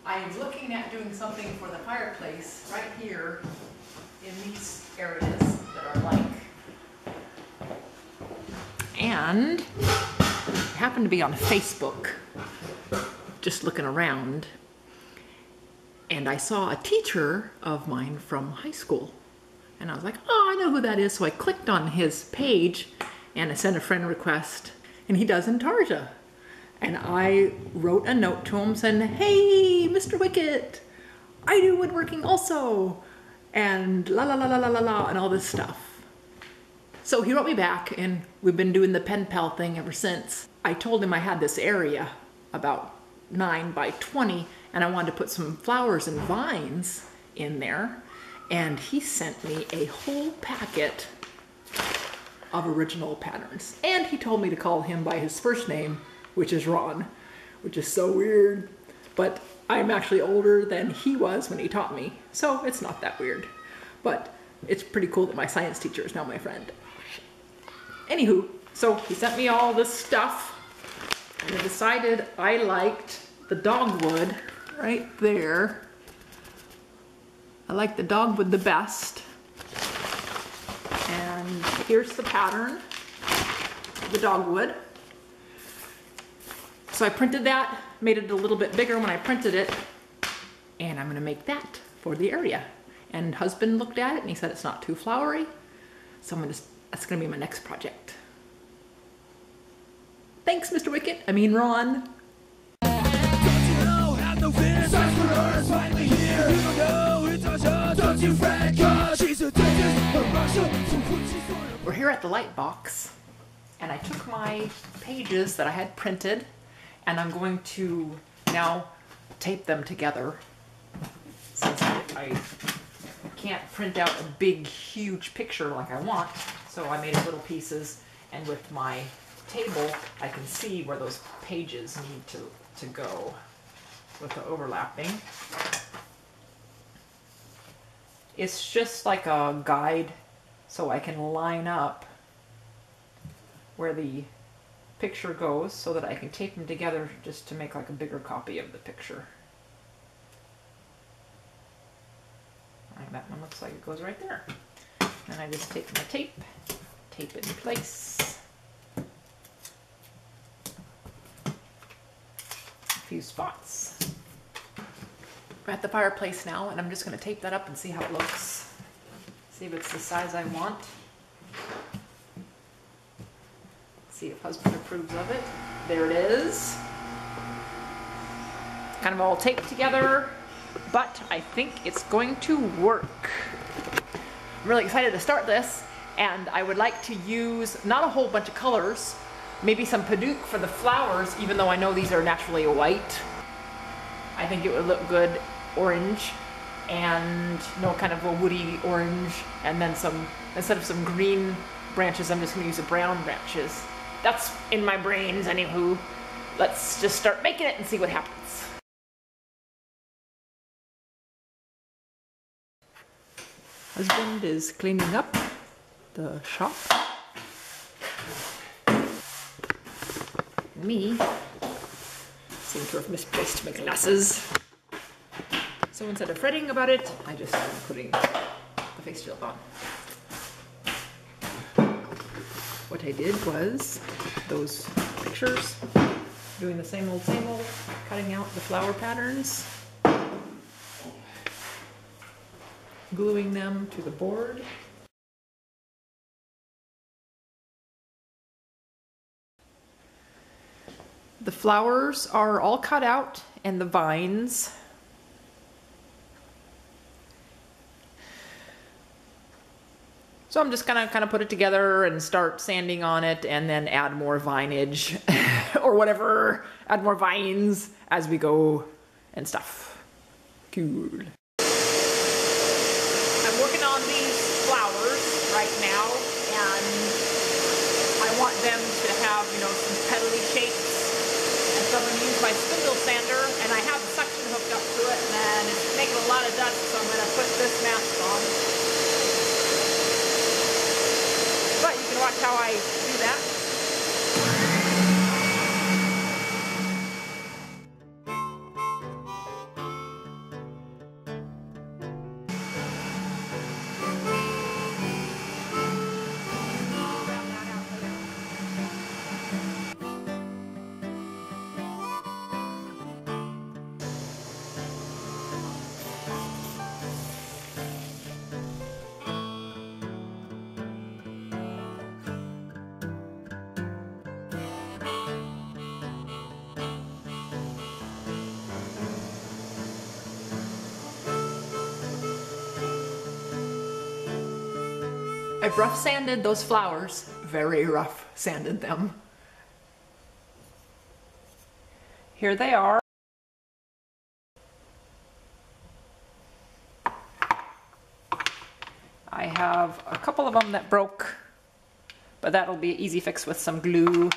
I'm looking at doing something for the fireplace right here in these areas that are like, and I happened to be on Facebook just looking around, and I saw a teacher of mine from high school, and I was like, oh, I know who that is. So I clicked on his page and I sent a friend request, and he does Intarsia. And I wrote a note to him saying, hey, Mr. Wicket, I do woodworking also, and la la la la la la la, and all this stuff. So he wrote me back, and we've been doing the pen pal thing ever since. I told him I had this area about 9 by 20, and I wanted to put some flowers and vines in there. And he sent me a whole packet of original patterns. And he told me to call him by his first name, which is Ron, which is so weird. But I'm actually older than he was when he taught me, so it's not that weird. But it's pretty cool that my science teacher is now my friend. Anywho, so he sent me all this stuff, and I decided I liked the dogwood right there. I like the dogwood the best. And here's the pattern, the dogwood. So I printed that, made it a little bit bigger when I printed it, and I'm gonna make that for the area. And husband looked at it and he said it's not too flowery, so that's gonna be my next project. Thanks, Mr. Wicket. I mean, Ron. We're here at the light box, and I took my pages that I had printed, and I'm going to now tape them together, since I can't print out a big, huge picture like I want. So I made little pieces, and with my table, I can see where those pages need to go with the overlapping. It's just like a guide, so I can line up where the picture goes so that I can tape them together just to make like a bigger copy of the picture. Alright, that one looks like it goes right there. And I just take my tape it in place. A few spots. We're at the fireplace now, and I'm just going to tape that up and see how it looks. See if it's the size I want. See if husband approves of it. There it is. It's kind of all taped together, but I think it's going to work. I'm really excited to start this, and I would like to use not a whole bunch of colors, maybe some Padauk for the flowers, even though I know these are naturally white. I think it would look good orange, and kind of a woody orange, and then instead of some green branches, I'm just going to use the brown branches. That's in my brains, anywho. Let's just start making it and see what happens. Husband is cleaning up the shop. Me seem to have misplaced my glasses. So instead of fretting about it, I just started putting the face shield on. What I did was those pictures, doing the same old, cutting out the flower patterns, gluing them to the board. The flowers are all cut out, and the vines. So I'm just gonna kind of put it together and start sanding on it, and then add more vinage or whatever, add more vines as we go and stuff. Cool. I'm working on these flowers right now, and I want them to have, some petally shapes. And so I'm gonna use my spindle sander, and I have the suction hooked up to it, and it's making a lot of dust, so I'm gonna put this mask on. But you can watch how I do that. I've rough sanded those flowers, very rough sanded them. Here they are. I have a couple of them that broke, but that'll be an easy fix with some glue.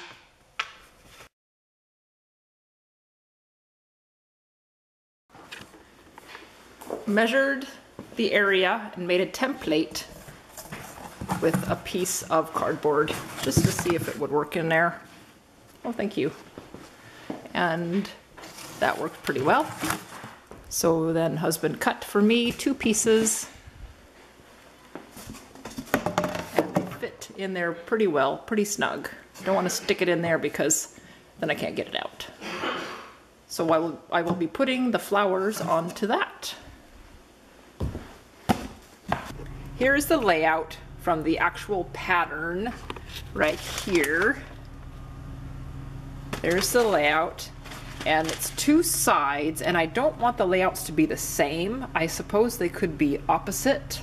Measured the area and made a template with a piece of cardboard just to see if it would work in there. Oh, thank you. And that worked pretty well. So then husband cut for me 2 pieces, and they fit in there pretty well, pretty snug. Don't want to stick it in there because then I can't get it out. So I will be putting the flowers onto that. Here's the layout from the actual pattern right here. There's the layout, and it's 2 sides, and I don't want the layouts to be the same. I suppose they could be opposite.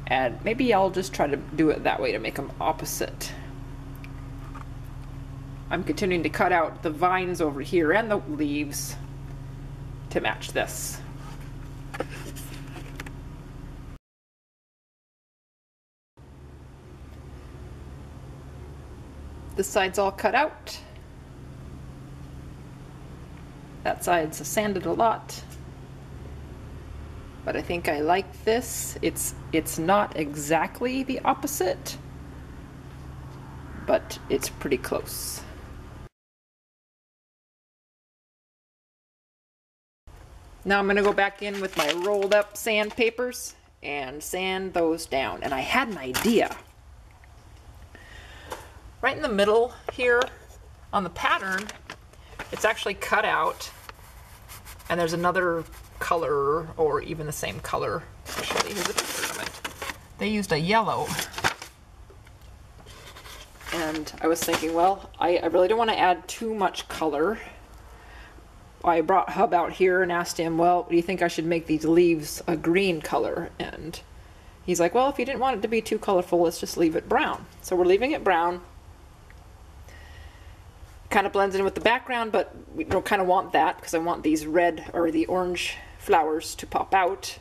And maybe I'll just try to do it that way to make them opposite. I'm continuing to cut out the vines over here and the leaves to match this. This side's all cut out. That side's sanded a lot. But I think I like this. It's not exactly the opposite, but it's pretty close. Now I'm going to go back in with my rolled up sandpapers and sand those down. And I had an idea. Right in the middle here on the pattern, it's actually cut out, and there's another color, or even the same color. Actually, here's a picture of it. They used a yellow. And I was thinking, well, I really don't want to add too much color. I brought Hub out here and asked him, well, do you think I should make these leaves a green color? And he's like, well, if you didn't want it to be too colorful, let's just leave it brown. So we're leaving it brown. Kind of blends in with the background, but we don't kind of want that because I want these red or the orange flowers to pop out.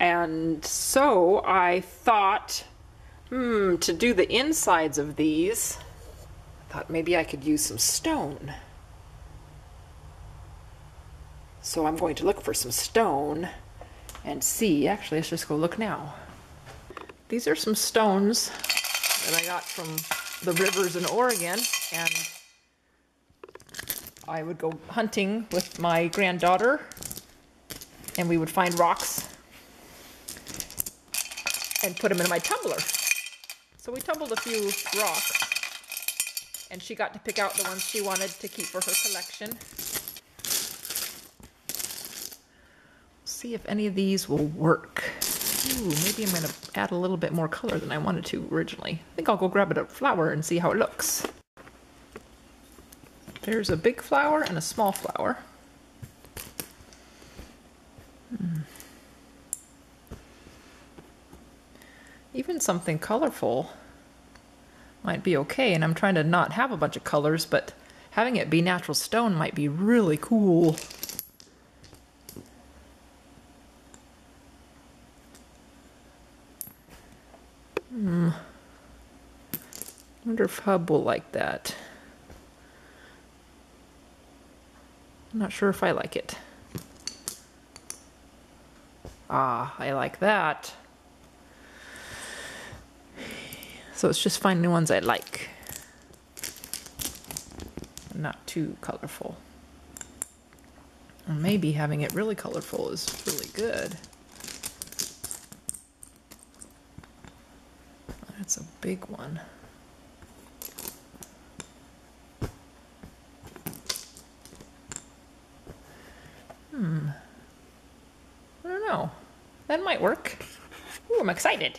And so I thought, to do the insides of these, I thought maybe I could use some stone. So I'm going to look for some stone and see. Actually, let's just go look now. These are some stones that I got from the rivers in Oregon, and I would go hunting with my granddaughter, and we would find rocks and put them in my tumbler. So we tumbled a few rocks, and she got to pick out the ones she wanted to keep for her collection. See if any of these will work. Ooh, maybe I'm going to add a little bit more color than I wanted to originally. I think I'll go grab a flower and see how it looks. There's a big flower and a small flower. Even something colorful might be okay, and I'm trying to not have a bunch of colors, but having it be natural stone might be really cool. I wonder if Hub will like that. I'm not sure if I like it. Ah, I like that. So it's just finding the ones I like. Not too colorful. And maybe having it really colorful is really good. That's a big one. I don't know. That might work. Ooh, I'm excited.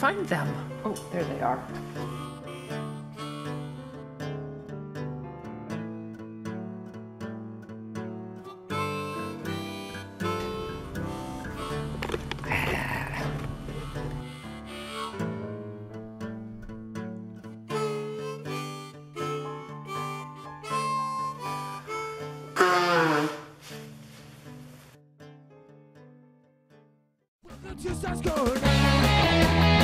find them. Oh, there they are. The two sides go now.